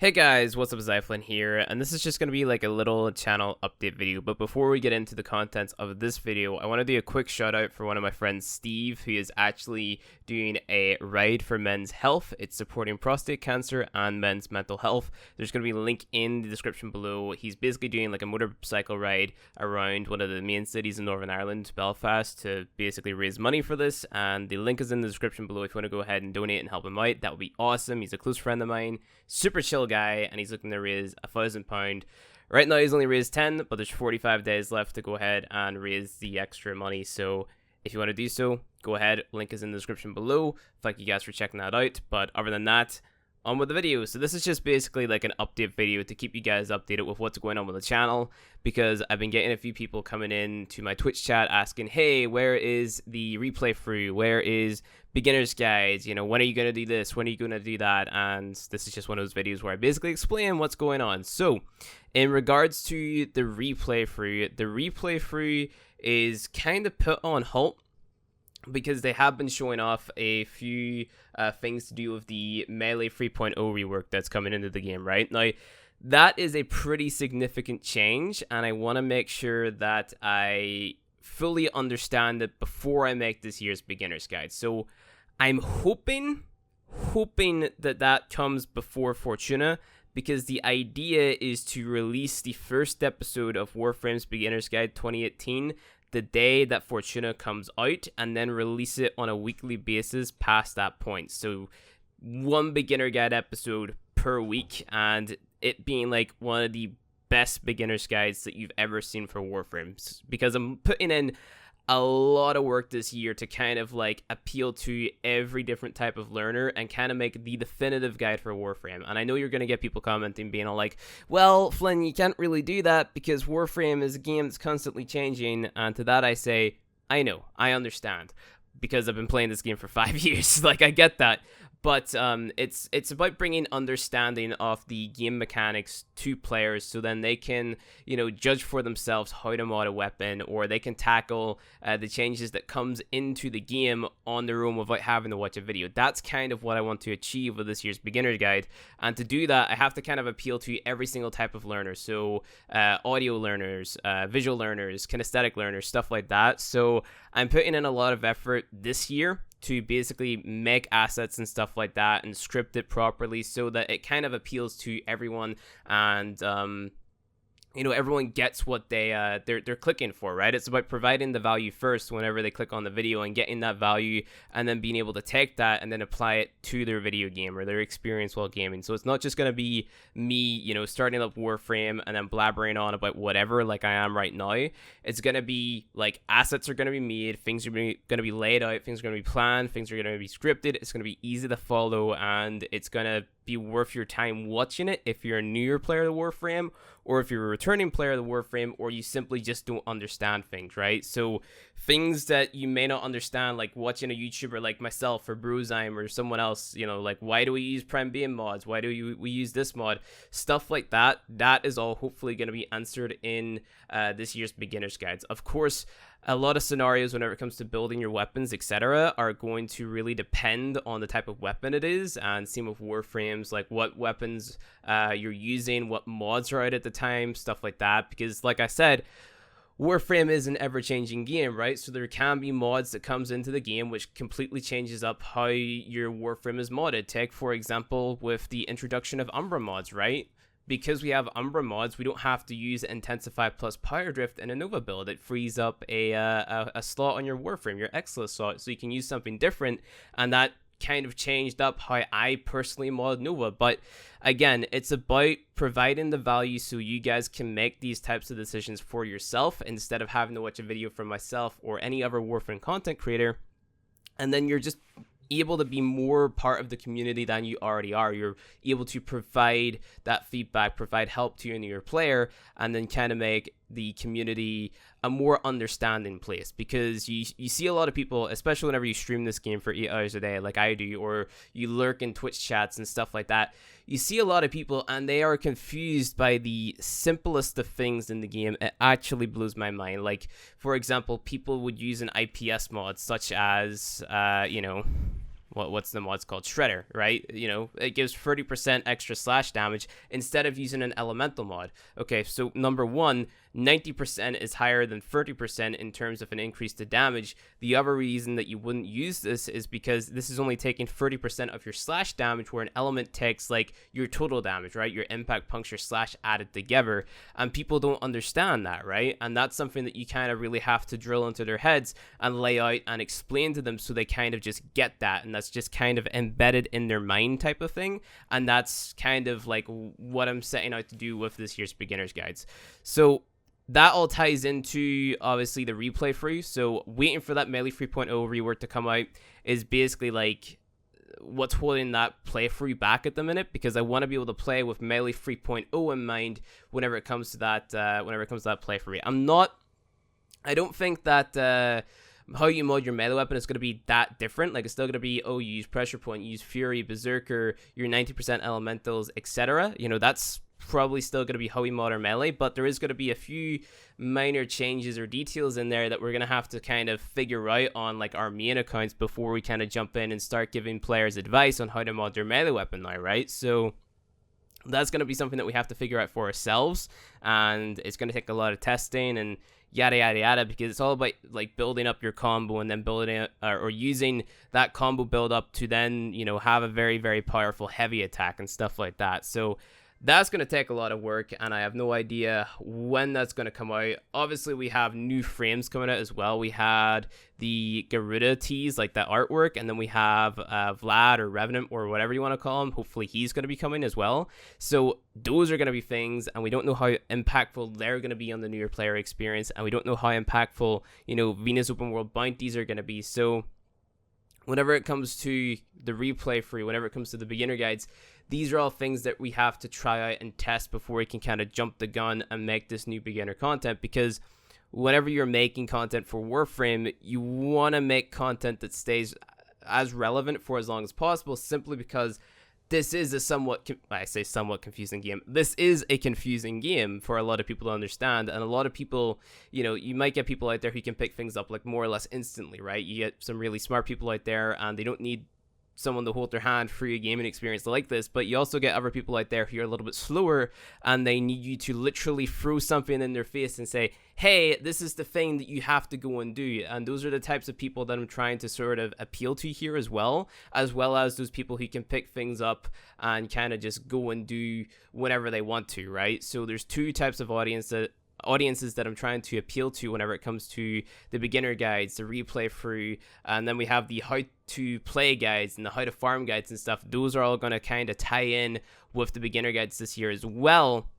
Hey guys, what's up, it's iFlynn here, and this is just going to be like a little channel update video. But before we get into the contents of this video, I want to do a quick shout out for one of my friends, Steve, who is actually doing a ride for men's health. It's supporting prostate cancer and men's mental health. There's going to be a link in the description below. He's basically doing like a motorcycle ride around one of the main cities in Northern Ireland, Belfast, to basically raise money for this, and the link is in the description below if you want to go ahead and donate and help him out. That would be awesome. He's a close friend of mine, super chill guy, and he's looking to raise £1,000. Right now he's only raised 10, but there's 45 days left to go ahead and raise the extra money. So if you want to do so, go ahead. Link is in the description below. Thank you guys for checking that out. But other than that, on with the video. So this is just basically like an update video to keep you guys updated with what's going on with the channel, because I've been getting a few people coming in to my Twitch chat asking, hey, where is the replay through? Where is beginner's guides? You know, when are you going to do this? When are you going to do that? And this is just one of those videos where I basically explain what's going on. So in regards to the replay through is kind of put on halt because they have been showing off a few things to do with the Melee 3.0 rework that's coming into the game right now. That is a pretty significant change, and I want to make sure that I fully understand it before I make this year's beginner's guide. So I'm hoping that comes before Fortuna, because the idea is to release the first episode of Warframe's Beginner's Guide 2018 the day that Fortuna comes out, and then release it on a weekly basis past that point. So one beginner guide episode per week, and it being like one of the best beginner's guides that you've ever seen for Warframe, because I'm putting in a lot of work this year to kind of like appeal to every different type of learner and kind of make the definitive guide for Warframe. And I know you're going to get people commenting being all like, well, Flynn, you can't really do that because Warframe is a game that's constantly changing. And to that I say, I know, I understand, because I've been playing this game for 5 years. Like, I get that. But it's about bringing understanding of the game mechanics to players, so then they can, you know, judge for themselves how to mod a weapon, or they can tackle the changes that comes into the game on their own without having to watch a video. That's kind of what I want to achieve with this year's beginner guide, and to do that, I have to kind of appeal to every single type of learner. So audio learners, visual learners, kinesthetic learners, stuff like that. So I'm putting in a lot of effort this year to basically make assets and stuff like that and script it properly so that it kind of appeals to everyone, and you know, everyone gets what they're clicking for, right? It's about providing the value first whenever they click on the video, and getting that value, and then being able to take that and then apply it to their video game or their experience while gaming. So it's not just going to be me, you know, starting up Warframe and then blabbering on about whatever like I am right now. It's going to be like assets are going to be made, things are going to be laid out, things are going to be planned, things are going to be scripted. It's going to be easy to follow, and it's going to be worth your time watching it if you're a newer player to Warframe, or if you're a returning player to Warframe, or you simply just don't understand things, right? So things that you may not understand, like watching a YouTuber like myself or Bruzeheim or someone else, you know, like, why do we use Prime Beam mods? Why do we use this mod? Stuff like that. That is all hopefully going to be answered in this year's beginner's guides. Of course, a lot of scenarios whenever it comes to building your weapons, etc., are going to really depend on the type of weapon it is, and same with Warframes, like what weapons you're using, what mods are out at the time, stuff like that. Because like I said, Warframe is an ever-changing game, right? So there can be mods that comes into the game which completely changes up how your Warframe is modded. Take, for example, with the introduction of Umbra mods, right? Because we have Umbra mods, we don't have to use Intensify plus Power Drift in a Nova build. It frees up a slot on your Warframe, your Excellence slot, so you can use something different, and that kind of changed up how I personally mod Nova. But again, it's about providing the value so you guys can make these types of decisions for yourself instead of having to watch a video from myself or any other Warframe content creator, and then you're just able to be more part of the community than you already are. You're able to provide that feedback, provide help to you and your player, and then kind of make the community a more understanding place. Because you see a lot of people, especially whenever you stream this game for 8 hours a day like I do, or you lurk in Twitch chats and stuff like that, you see a lot of people and they are confused by the simplest of things in the game. It actually blows my mind. Like, for example, people would use an IPS mod such as you know, what's the mod's called, Shredder, right? You know, it gives 30% extra slash damage instead of using an elemental mod. Okay, so number one, 90% is higher than 30% in terms of an increase to damage. The other reason that you wouldn't use this is because this is only taking 30% of your slash damage, where an element takes like your total damage, right? Your impact, puncture, slash added together, and people don't understand that, right? And that's something that you kind of really have to drill into their heads and lay out and explain to them, so they kind of just get that, and that's just kind of embedded in their mind type of thing. And that's kind of like what I'm setting out to do with this year's beginner's guides. So that all ties into obviously the replay free. So waiting for that Melee 3.0 rework to come out is basically like what's holding that playthrough back at the minute, because I want to be able to play with Melee 3.0 in mind whenever it comes to that playthrough. I don't think that how you mod your melee weapon is going to be that different. Like, it's still going to be, you use pressure point, you use fury, berserker, your 90% elementals, etc. You know, that's probably still going to be how we mod our melee, but there is going to be a few minor changes or details in there that we're going to have to kind of figure out on like our main accounts before we kind of jump in and start giving players advice on how to mod their melee weapon now, right? So that's going to be something that we have to figure out for ourselves, and it's going to take a lot of testing and yada yada yada, because it's all about like building up your combo and then building it or using that combo build up to then, you know, have a very, very powerful heavy attack and stuff like that. So that's going to take a lot of work, and I have no idea when that's going to come out. Obviously, we have new frames coming out as well. We had the Garuda tease, like that artwork, and then we have Vlad or Revenant or whatever you want to call him. Hopefully, he's going to be coming as well. So those are going to be things, and we don't know how impactful they're going to be on the newer player experience, and we don't know how impactful, you know, Venus Open World bounties are going to be. So whenever it comes to the replay free, whenever it comes to the beginner guides, these are all things that we have to try out and test before we can kind of jump the gun and make this new beginner content. Because whenever you're making content for Warframe, you want to make content that stays as relevant for as long as possible, simply because this is a somewhat confusing game. This is a confusing game for a lot of people to understand, and a lot of people, you know, you might get people out there who can pick things up like more or less instantly, right? You get some really smart people out there, and they don't need someone to hold their hand through a gaming experience like this, but you also get other people out there who are a little bit slower, and they need you to literally throw something in their face and say, hey, this is the thing that you have to go and do. And those are the types of people that I'm trying to sort of appeal to here, as well as those people who can pick things up and kind of just go and do whenever they want to, right? So there's two types of audiences that I'm trying to appeal to whenever it comes to the beginner guides, the replay through, and then we have the how to play guides and the how to farm guides and stuff. Those are all going to kind of tie in with the beginner guides this year as well,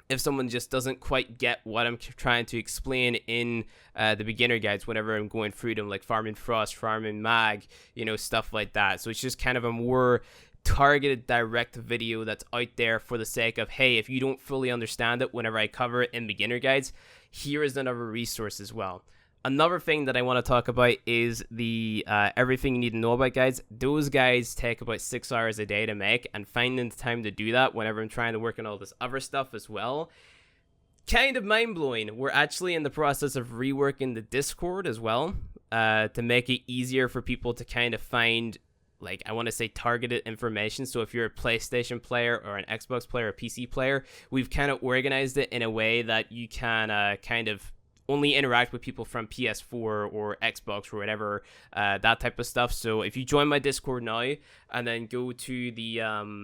if someone just doesn't quite get what I'm trying to explain in the beginner guides whenever I'm going through them, like farming frost, farming mag, you know, stuff like that. So it's just kind of a more targeted direct video that's out there for the sake of, hey, if you don't fully understand it whenever I cover it in beginner guides, here is another resource as well. Another thing that I want to talk about is the everything you need to know about guides. Those guides take about 6 hours a day to make, and finding the time to do that whenever I'm trying to work on all this other stuff as well, kind of mind-blowing. We're actually in the process of reworking the Discord as well, to make it easier for people to kind of find, like, I want to say targeted information. So if you're a PlayStation player or an Xbox player or a PC player, we've kind of organized it in a way that you can kind of only interact with people from PS4 or Xbox or whatever, that type of stuff. So if you join my Discord now and then go to the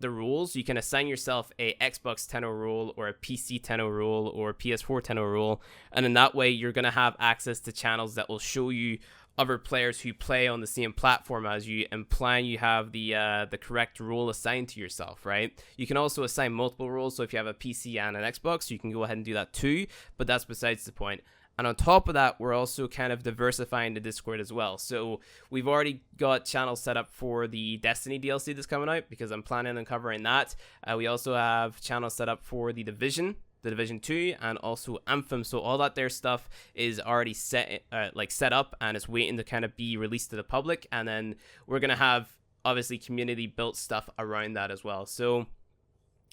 rules, you can assign yourself a Xbox Tenno role or a PC Tenno role or a PS4 Tenno role, and in that way you're going to have access to channels that will show you other players who play on the same platform as you, implying you have the correct role assigned to yourself, right? You can also assign multiple roles, so if you have a PC and an Xbox, you can go ahead and do that too, but that's besides the point. And on top of that, we're also kind of diversifying the Discord as well. So we've already got channels set up for the Destiny DLC that's coming out, because I'm planning on covering that. We also have channels set up for the Division 2, and also Anthem. So all that there stuff is already set up, and it's waiting to kind of be released to the public. And then we're gonna have obviously community built stuff around that as well. So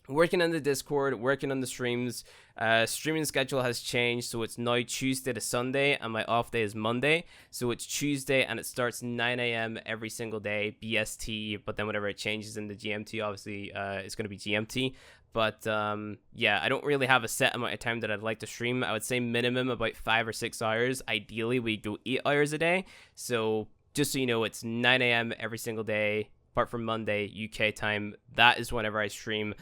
working on the Discord, working on the streams. Streaming schedule has changed, so it's now Tuesday to Sunday, and my off day is Monday. So it's Tuesday, and it starts 9 a.m. every single day, BST. But then whenever it changes into GMT, obviously it's going to be GMT. But yeah, I don't really have a set amount of time that I'd like to stream. I would say minimum about 5 or 6 hours. Ideally, we do 8 hours a day. So just so you know, it's 9 a.m. every single day, apart from Monday, UK time. That is whenever I stream.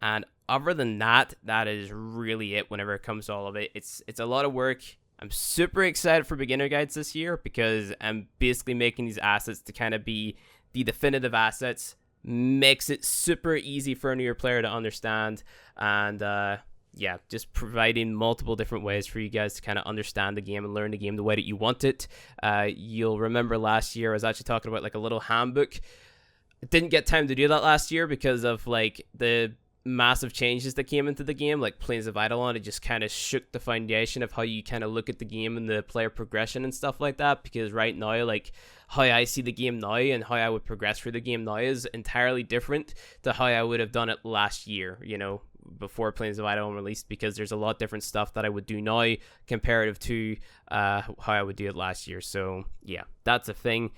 And other than that, that is really it whenever it comes to all of it. It's a lot of work. I'm super excited for beginner guides this year because I'm basically making these assets to kind of be the definitive assets. Makes it super easy for a newer player to understand. And yeah, just providing multiple different ways for you guys to kind of understand the game and learn the game the way that you want it. You'll remember last year I was actually talking about like a little handbook. I didn't get time to do that last year because of like the massive changes that came into the game, like Planes of Eidolon. It just kind of shook the foundation of how you kind of look at the game and the player progression and stuff like that, because right now, like, how I see the game now and how I would progress through the game now is entirely different to how I would have done it last year, you know, before Planes of Eidolon released, because there's a lot different stuff that I would do now comparative to how I would do it last year. So yeah, that's a thing.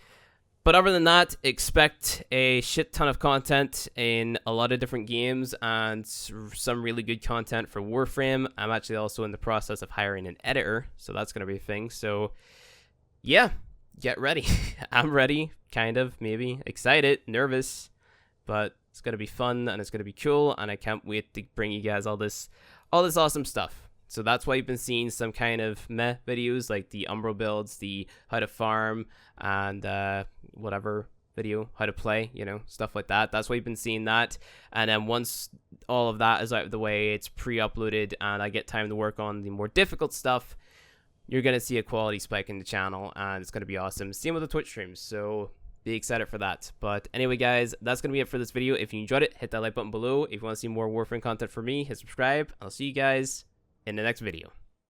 But other than that, expect a shit ton of content in a lot of different games and some really good content for Warframe. I'm actually also in the process of hiring an editor, so that's going to be a thing. So yeah, get ready. I'm ready, kind of, maybe. Excited, nervous, but it's going to be fun and it's going to be cool, and I can't wait to bring you guys all this awesome stuff. So that's why you've been seeing some kind of meh videos, like the Umbro builds, the how to farm, and whatever video, how to play, you know, stuff like that. That's why you've been seeing that. And then once all of that is out of the way, it's pre-uploaded, and I get time to work on the more difficult stuff, you're going to see a quality spike in the channel, and it's going to be awesome. Same with the Twitch streams, so be excited for that. But anyway, guys, that's going to be it for this video. If you enjoyed it, hit that like button below. If you want to see more Warframe content from me, hit subscribe. I'll see you guys in the next video.